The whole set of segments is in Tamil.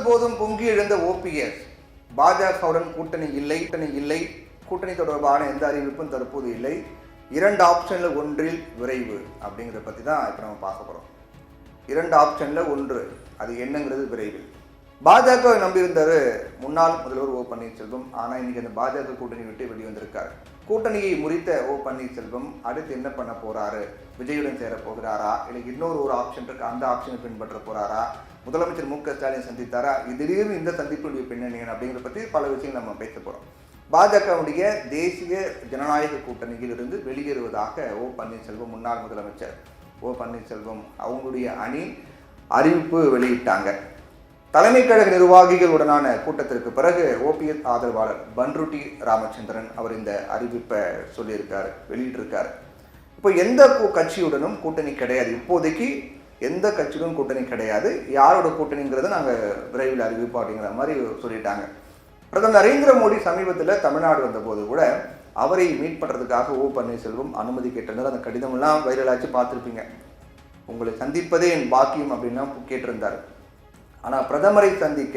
போதும் பொங்கி எழுந்த ஓபிஎஸ் பாஜகவுடன் கூட்டணி இல்லை, கூட்டணி தொடர்பான எந்த அறிவிப்பும் தற்போது இல்லை, 2 ஆப்ஷன்ல ஒன்றில் விரைவு அப்படிங்கிறத பற்றி தான் இப்போ நம்ம பார்க்க போகிறோம். 2 ஆப்ஷன்ல ஒன்று, அது என்னங்கிறது விரைவில். பாஜக நம்பியிருந்தார் முன்னாள் முதல்வர் ஓ பன்னீர்செல்வம். ஆனால் இன்னைக்கு அந்த பாஜக கூட்டணி விட்டு வெளிவந்திருக்காரு. கூட்டணியை முறித்த ஓ பன்னீர்செல்வம் அடுத்து என்ன பண்ண போறாரு? விஜயுடன் சேர போகிறாரா, இல்லை இன்னொரு ஆப்ஷன் இருக்கு, அந்த ஆப்ஷனை பின்பற்ற போறாரா? முதலமைச்சர் மு க ஸ்டாலின் சந்தித்தாரா? திடீர்னு இந்த சந்திப்புடைய பின்னணி அப்படிங்கிறத பற்றி பல விஷயங்கள் நம்ம பேச போறோம். பாஜகவுடைய தேசிய ஜனநாயக கூட்டணியில் இருந்து வெளியேறுவதாக ஓ பன்னீர்செல்வம், முன்னாள் முதலமைச்சர் ஓ பன்னீர்செல்வம் அவங்களுடைய அணி அறிவிப்பு வெளியிட்டாங்க. தலைமை கழக நிர்வாகிகளுடனான கூட்டத்திற்கு பிறகு ஓபிஎஸ் ஆதரவாளர் பன்ருட்டி ராமச்சந்திரன் அவர் இந்த அறிவிப்பை சொல்லியிருக்காரு, வெளியிட்டிருக்காரு. இப்போ எந்த கட்சியுடனும் கூட்டணி கிடையாது, இப்போதைக்கு எந்த கட்சியுடன் கூட்டணி கிடையாது, யாரோட கூட்டணிங்கிறத நாங்கள் விரைவில் அறிவிப்போம் அப்படிங்கிற மாதிரி சொல்லிட்டாங்க. பிரதமர் நரேந்திர மோடி சமீபத்தில் தமிழ்நாடு வந்தபோது கூட அவரை மீட் பண்ணுறதுக்காக ஓ பன்னீர்செல்வம் அனுமதி கேட்டிருந்தார். அந்த கடிதமெல்லாம் வைரலாச்சு பார்த்துருப்பீங்க. உங்களை சந்திப்பதே என் பாக்கியம் அப்படின்லாம் கேட்டிருந்தார். ஆனால் பிரதமரை சந்திக்க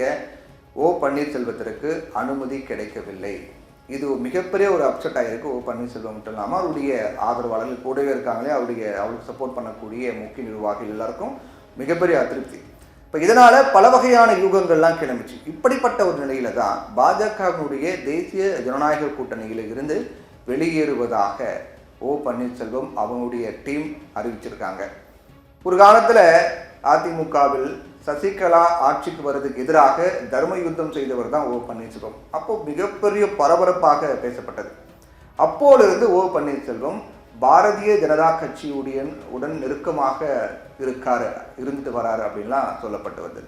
ஓ பன்னீர்செல்வத்திற்கு அனுமதி கிடைக்கவில்லை. இது மிகப்பெரிய ஒரு அப்செட் ஆகிருக்கு. ஓ பன்னீர்செல்வம் மட்டும் இல்லாமல் அவருடைய ஆதரவாளர்கள் கூடவே இருக்காங்களே, அவருக்கு சப்போர்ட் பண்ணக்கூடிய முக்கிய நிர்வாகிகள் எல்லாருக்கும் மிகப்பெரிய அதிருப்தி. இப்போ இதனால் பல வகையான யூகங்கள்லாம் கிளம்பிச்சு. இப்படிப்பட்ட ஒரு நிலையில தான் பாஜகவினுடைய தேசிய ஜனநாயக கூட்டணியில் இருந்து வெளியேறுவதாக ஓ பன்னீர்செல்வம் அவங்களுடைய டீம் அறிவிச்சிருக்காங்க. ஒரு காலத்தில் அதிமுகவில் சசிகலா ஆட்சிக்கு வர்றதுக்கு எதிராக தர்ம யுத்தம் செய்தவர் தான் ஓ பன்னீர்செல்வம். அப்போ மிகப்பெரிய பரபரப்பாக பேசப்பட்டது. அப்போலிருந்து ஓ பன்னீர்செல்வம் பாரதிய ஜனதா கட்சியுடன் நெருக்கமாக இருந்துட்டு வராரு அப்படின்லாம் சொல்லப்பட்டு வந்தது.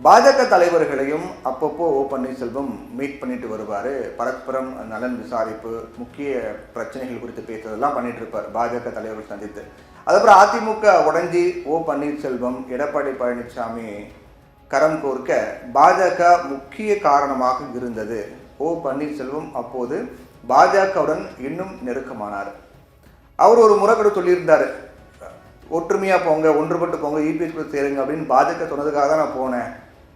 பாஜக தலைவர்களையும் அப்பப்போ ஓ பன்னீர்செல்வம் மீட் பண்ணிட்டு வருவார். பரஸ்பரம் நலன் விசாரிப்பு, முக்கிய பிரச்சனைகள் குறித்து பேசுறதெல்லாம் பண்ணிட்டு இருப்பார் பாஜக தலைவர்கள் சந்தித்து. அதுக்கப்புறம் அதிமுக உடஞ்சி ஓ பன்னீர்செல்வம், எடப்பாடி பழனிசாமி கரம் கோர்க்க பாஜக முக்கிய காரணமாக இருந்தது. ஓ பன்னீர்செல்வம் அப்போது பாஜகவுடன் இன்னும் நெருக்கமானார். அவர் ஒரு முறை கூட சொல்லியிருந்தார், ஒற்றுமையாக போங்க, ஒன்றுபட்டு போங்க, இபிஎஸ் கூட சேருங்க அப்படின்னு பாஜக சொன்னதுக்காக தான் நான் போனேன்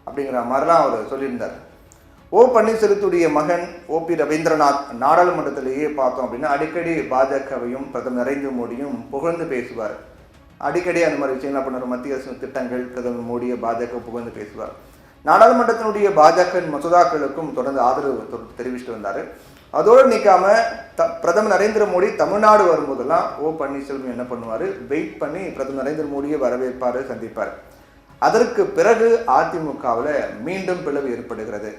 அப்படிங்கிற மாதிரிலாம் அவர் சொல்லியிருந்தார். ஓ பன்னீர்செல்வத்துடைய மகன் ஓ பி ரவீந்திரநாத் நாடாளுமன்றத்திலேயே பார்த்தோம் அப்படின்னா அடிக்கடி பாஜகவையும் பிரதமர் நரேந்திர மோடியும் புகழ்ந்து பேசுவார். அடிக்கடி அந்த மாதிரி விஷயங்கள் பண்ணுற மத்திய அரசு திட்டங்கள் பிரதமர் மோடியை பாஜக புகழ்ந்து பேசுவார். நாடாளுமன்றத்தினுடைய பாஜக மசோதாக்களுக்கும் தொடர்ந்து ஆதரவு தெரிவிச்சுட்டு வந்தார். அதோடு நிற்காம பிரதமர் நரேந்திர மோடி தமிழ்நாடு வரும்போதெல்லாம் ஓ பன்னீர்செல்வம் என்ன பண்ணுவார், வெயிட் பண்ணி பிரதமர் நரேந்திர மோடியை வரவேற்பார், சந்திப்பார். அதற்கு பிறகு அதிமுகவில் மீண்டும் பிளவு ஏற்படுகிறது.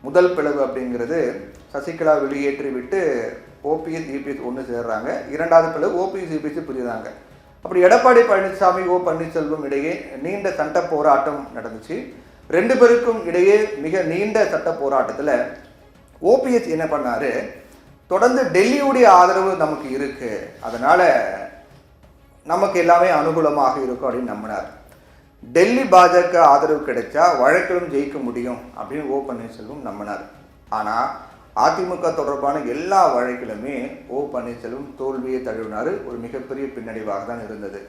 முதல் பிளவு அப்படிங்கிறது சசிகலா வெளியேற்றி விட்டு ஓபிஎஸ் இபிஎஸ் ஒன்று சேர்றாங்க. 2வது பிளவு ஓபிஎஸ் இபிஎஸ் புரியுறாங்க. அப்படி எடப்பாடி பழனிசாமி ஓ பன்னீர்செல்வம் இடையே நீண்ட சட்ட போராட்டம் நடந்துச்சு. 2 பேருக்கும் இடையே மிக நீண்ட சட்ட போராட்டத்தில் ஓபிஎஸ் என்ன பண்ணாரு, தொடர்ந்து டெல்லியுடைய ஆதரவு நமக்கு இருக்கு, அதனால நமக்கு எல்லாமே அனுகூலமாக இருக்கும் அப்படின்னு நம்பினார். டெல்லி பாஜக ஆதரவு கிடைச்சா வழக்கிலும் ஜெயிக்க முடியும் அப்படின்னு ஓ பன்னீர்செல்வம் நம்பினார். ஆனால் அதிமுக தொடர்பான எல்லா வழக்கிலுமே ஓ பன்னீர்செல்வம் தோல்வியை தழுவினார். ஒரு மிகப்பெரிய பின்னடைவாக தான் இருந்தது.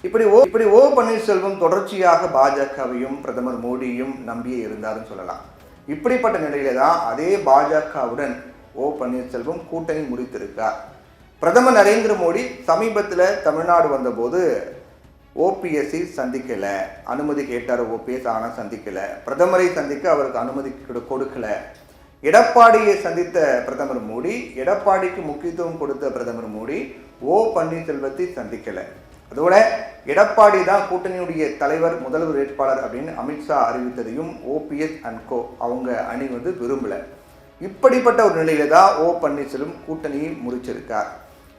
இப்படி ஓ பன்னீர்செல்வம் தொடர்ச்சியாக பாஜகவையும் பிரதமர் மோடியையும் நம்பியே இருந்தாருன்னு சொல்லலாம். இப்படிப்பட்ட நிலையில தான் அதே பாஜகவுடன் ஓ பன்னீர்செல்வம் கூட்டணி முறித்திருக்கார். பிரதமர் நரேந்திர மோடி சமீபத்தில் தமிழ்நாடு வந்தபோது ஓபிஎஸ்ஐ சந்திக்கலை, அனுமதி கேட்டார் ஓபிஎஸ், ஆனால் சந்திக்கலை. பிரதமரை சந்திக்க அவருக்கு அனுமதி கொடுக்கல. எடப்பாடியை சந்தித்த பிரதமர் மோடி, எடப்பாடிக்கு முக்கியத்துவம் கொடுத்த பிரதமர் மோடி ஓ பன்னீர்செல்வத்தை சந்திக்கலை. அதோட எடப்பாடி தான் கூட்டணியுடைய தலைவர், முதல்வர் வேட்பாளர் அப்படின்னு அமித்ஷா அறிவித்ததையும் ஓபிஎஸ் அண்ட் கோ அவங்க அணி விரும்பலை. இப்படிப்பட்ட ஒரு நிலையில தான் ஓ பன்னீர்செல்வம் கூட்டணியை முறிச்சிருக்கார்.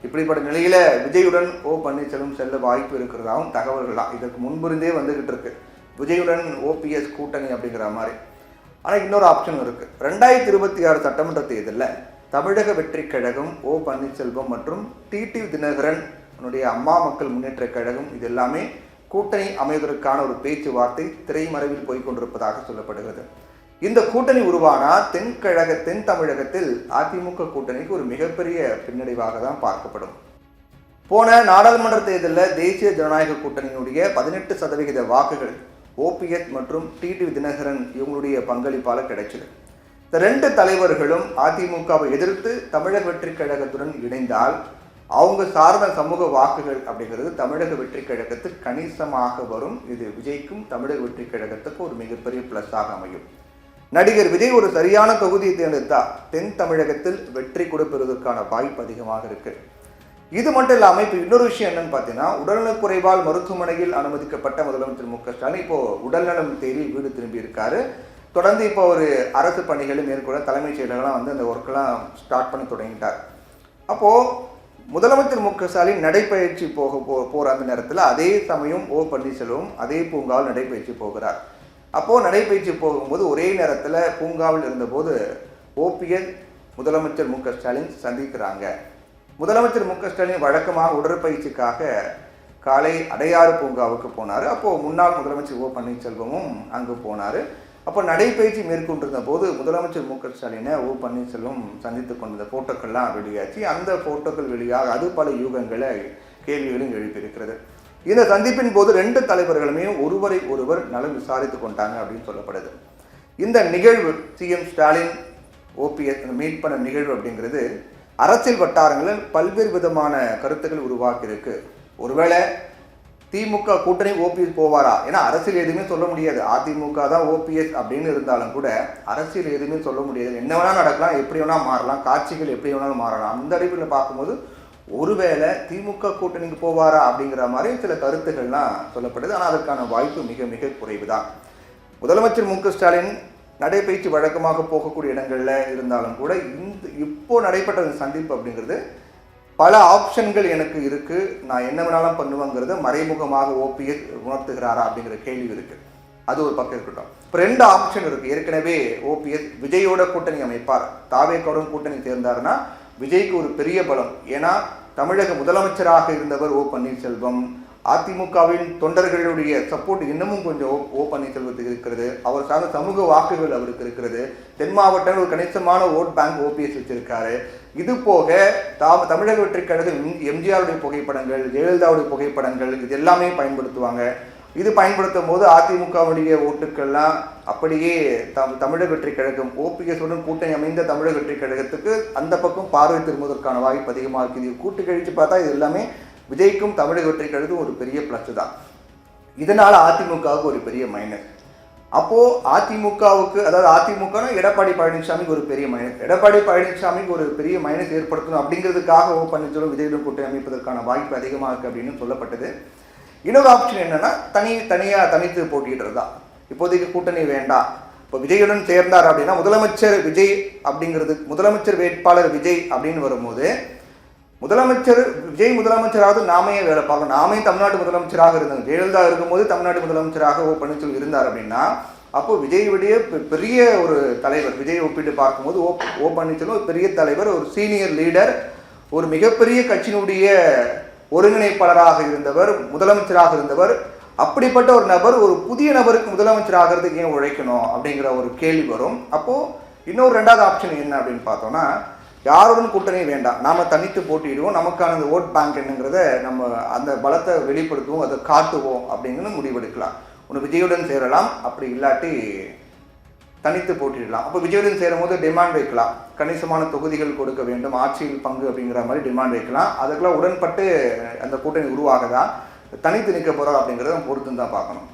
இப்படிப்பட்ட நிலையில விஜயுடன் ஓ பன்னீர்செல்வம் செல்ல வாய்ப்பு இருக்கிறதாகவும் தகவல்கள்லாம் இதற்கு முன்பிருந்தே வந்துகிட்டு இருக்கு, விஜயுடன் ஓபிஎஸ் கூட்டணி அப்படிங்கிற மாதிரி. ஆனால் இன்னொரு ஆப்ஷன் இருக்கு. 2026 சட்டமன்ற தேர்தலில் தமிழக வெற்றி கழகம், ஓ பன்னீர்செல்வம் மற்றும் டிடி தினகரன் அம்மா மக்கள் முன்னேற்ற கழகம் இது எல்லாமே கூட்டணி அமைவதற்கான ஒரு பேச்சுவார்த்தை திரைமறைவில் போய்கொண்டிருப்பதாக சொல்லப்படுகிறது. இந்த கூட்டணி உருவானா தென் தமிழகத்தில் அதிமுக கூட்டணிக்கு ஒரு மிகப்பெரிய பின்னடைவாக தான் பார்க்கப்படும். போன நாடாளுமன்ற தேர்தலில் தேசிய ஜனநாயக கூட்டணியினுடைய 18% வாக்குகள் ஓபிஎஸ் மற்றும் டிடிவி தினகரன் இவங்களுடைய பங்களிப்பால் கிடைச்சது. இந்த 2 தலைவர்களும் அதிமுகவை எதிர்த்து தமிழக வெற்றி கழகத்துடன் இணைந்தால் அவங்க சார்ந்த சமூக வாக்குகள் அப்படிங்கிறது தமிழக வெற்றி கழகத்துக்கு கணிசமாக வரும். இது விஜய்க்கும் தமிழக வெற்றி கழகத்துக்கு ஒரு மிகப்பெரிய பிளஸாக அமையும். நடிகர் விஜய் ஒரு சரியான தொகுதியை தேர்ந்தெடுத்தால் தென் தமிழகத்தில் வெற்றி கொடுப்பதற்கான வாய்ப்பு அதிகமாக இருக்கு. இது மட்டும் இல்லாமல் இப்போ இன்னொரு விஷயம் என்னன்னு பார்த்தீங்கன்னா, உடல்நலக் குறைவால் மருத்துவமனையில் அனுமதிக்கப்பட்ட முதலமைச்சர் மு க ஸ்டாலின் இப்போ உடல்நலம் தேடி வீடு திரும்பி இருக்காரு. தொடர்ந்து இப்போ ஒரு அரசு பணிகளை மேற்கொள்ள தலைமைச் செயலகலாம் அந்த ஒர்க்கெல்லாம் ஸ்டார்ட் பண்ணி தொடங்கிட்டார். அப்போது முதலமைச்சர் மு க ஸ்டாலின் நடைப்பயிற்சி போகிற அந்த நேரத்தில் அதே சமயம் ஓ பன்னீர்செல்வம் அதே பூங்காவில் நடைப்பயிற்சி போகிறார். அப்போது நடைப்பயிற்சி போகும்போது ஒரே நேரத்தில் பூங்காவில் இருந்தபோது ஓபிஎஸ் முதலமைச்சர் மு க ஸ்டாலின் சந்திக்கிறாங்க. முதலமைச்சர் மு க ஸ்டாலின் வழக்கமாக உடற்பயிற்சிக்காக காலை அடையாறு பூங்காவுக்கு போனார். அப்போது முன்னாள் முதலமைச்சர் ஓ பன்னீர்செல்வமும் அங்கு போனார். அப்போ நடைப்பயிற்சி மேற்கொண்டிருந்த போது முதலமைச்சர் மு க ஸ்டாலினை ஓ பன்னீர்செல்வம் சந்தித்து கொண்ட ஃபோட்டோக்கள்லாம் வெளியாச்சு. அந்த ஃபோட்டோக்கள் வெளியாக அது பல யூகங்களை கேள்விகளும் எழுப்பியிருக்கிறது. இந்த சந்திப்பின் போது 2 தலைவர்களுமே ஒருவரை ஒருவர் நலம் விசாரித்து கொண்டாங்க அப்படின்னு சொல்லப்படுது. இந்த நிகழ்வு சிஎம் ஸ்டாலின் ஓபிஎஸ் மீட் பண்ண நிகழ்வு அப்படிங்கிறது அரசியல் வட்டாரங்களில் பல்வேறு விதமான கருத்துக்கள் உருவாக்கியிருக்கு. ஒருவேளை திமுக கூட்டணி ஓபிஎஸ் போவாரா? ஏன்னா அரசியல் எதுவுமே சொல்ல முடியாது. அதிமுக தான் ஓபிஎஸ் அப்படின்னு இருந்தாலும் கூட அரசியல் எதுவுமே சொல்ல முடியாது. என்ன வேணால் நடக்கலாம், எப்படி வேணால் மாறலாம், காட்சிகள் எப்படி வேணாலும் மாறலாம். அந்த அடிப்படையில் பார்க்கும்போது ஒருவேளை திமுக கூட்டணிக்கு போவாரா அப்படிங்கிற மாதிரி சில கருத்துக்கள்லாம் சொல்லப்படுது. ஆனால் அதற்கான வாய்ப்பு மிக மிக குறைவு தான். முதலமைச்சர் மு க ஸ்டாலின் நடைபயிற்சி வழக்கமாக போகக்கூடிய இடங்களில் இருந்தாலும் கூட இப்போ நடைபெற்ற சந்திப்பு அப்படிங்கிறது பல ஆப்ஷன்கள் எனக்கு இருக்குது, நான் என்ன வேணாலும் பண்ணுவேங்கிறத மறைமுகமாக ஓபிஎஸ் உணர்த்துகிறாரா அப்படிங்கிற கேள்வி இருக்குது. அது ஒரு பக்கம் இருக்கட்டும். இப்போ 2 ஆப்ஷன் இருக்குது. ஏற்கனவே ஓபிஎஸ் விஜயோட கூட்டணி அமைப்பார். தாவேக்காவுடன் கூட்டணி சேர்ந்தாருன்னா விஜய்க்கு ஒரு பெரிய பலம். ஏன்னா தமிழக முதலமைச்சராக இருந்தவர் ஓ பன்னீர்செல்வம். அதிமுகவின் தொண்டர்களுடைய சப்போர்ட் இன்னமும் கொஞ்சம் ஓ பன்னீர்செல்வத்துக்கு இருக்கிறது. அவர் சார்ந்த சமூக வாக்குகள் அவருக்கு இருக்கிறது. தென் மாவட்டங்கள் ஒரு கணிசமான ஓட் பேங்க் ஓபிஎஸ் வச்சிருக்காரு. இது போக தமிழக வெற்றி கழகம் எம்ஜிஆருடைய புகைப்படங்கள், ஜெயலலிதாவுடைய புகைப்படங்கள் இது எல்லாமே பயன்படுத்துவாங்க. இது பயன்படுத்தும் போது அதிமுகவுடைய ஓட்டுக்கள்லாம் அப்படியே தமிழக வெற்றி கழகம் ஓபிஎஸ்-உடன் கூட்டணி அமைந்த தமிழக வெற்றி கழகத்துக்கு அந்த பக்கம் பார்வை திரும்புவதற்கான வாய்ப்பு அதிகமாக இருக்குது. கூட்டு கழிச்சு பார்த்தா இது எல்லாமே விஜய்க்கும் தமிழக வெற்றி கழகம் ஒரு பெரிய பிளஸ் தான். இதனால் அதிமுகவுக்கு ஒரு பெரிய மைனஸ். அப்போது அதிமுகவுக்கு, அதாவது அதிமுகனா எடப்பாடி பழனிசாமிக்கு ஒரு பெரிய மைனஸ். எடப்பாடி பழனிசாமிக்கு ஒரு பெரிய மைனஸ் ஏற்படுத்தணும் அப்படிங்கிறதுக்காக ஓ பன்னீர்செல்வம் விஜயுடன் கூட்டணி அமைப்பதற்கான வாய்ப்பு அதிகமாக இருக்குது அப்படின்னு சொல்லப்பட்டது. இன்னொரு ஆப்ஷன் என்னன்னா தனித்து போட்டிடுறது தான். இப்போதைக்கு கூட்டணி வேண்டாம், இப்போ விஜயுடன் சேர்ந்தார் அப்படின்னா முதலமைச்சர் விஜய் அப்படிங்கிறது முதலமைச்சர் வேட்பாளர் விஜய் அப்படின்னு வரும்போது முதலமைச்சர் விஜய் முதலமைச்சராக நாமே வேலை பார்க்கணும். நாமே தமிழ்நாட்டு முதலமைச்சராக இருந்தாங்க. ஜெயலலிதா இருக்கும்போது தமிழ்நாட்டு முதலமைச்சராக ஓ பன்னீர்செல்வம் இருந்தார் அப்படின்னா அப்போ விஜயுடைய பெரிய ஒரு தலைவர், விஜய் ஒப்பிட்டு பார்க்கும்போது ஓ பன்னீர்செல்வம் பெரிய தலைவர், ஒரு சீனியர் லீடர், ஒரு மிகப்பெரிய கட்சியினுடைய ஒருங்கிணைப்பாளராக இருந்தவர், முதலமைச்சராக இருந்தவர். அப்படிப்பட்ட ஒரு நபர் ஒரு புதிய நபருக்கு முதலமைச்சராகிறதுக்கு ஏன் உழைக்கணும் அப்படிங்கிற ஒரு கேள்வி வரும். அப்போது இன்னொரு 2வது ஆப்ஷன் என்ன அப்படின்னு பார்த்தோம்னா, யாருடன் கூட்டணி வேண்டாம், நாம் தனித்து போட்டிடுவோம், நமக்கான அந்த ஓட் பேங்க் என்னங்கிறத நம்ம அந்த பலத்தை வெளிப்படுத்துவோம், அதை காட்டுவோம் அப்படிங்கிறது முடிவெடுக்கலாம். ஒன்று விஜயுடன் சேரலாம், அப்படி இல்லாட்டி தனித்து போட்டிடலாம். அப்போ விஜயுடன் சேரும் போது டிமாண்ட் வைக்கலாம், கணிசமான தொகுதிகள் கொடுக்க வேண்டும், ஆட்சியில் பங்கு அப்படிங்கிற மாதிரி டிமாண்ட் வைக்கலாம். அதுக்கெல்லாம் உடன்பட்டு அந்த கூட்டணி உருவாகதான் தனித்து நிற்க போகிறோம் அப்படிங்கிறத பொறுத்து தான் பார்க்கணும்.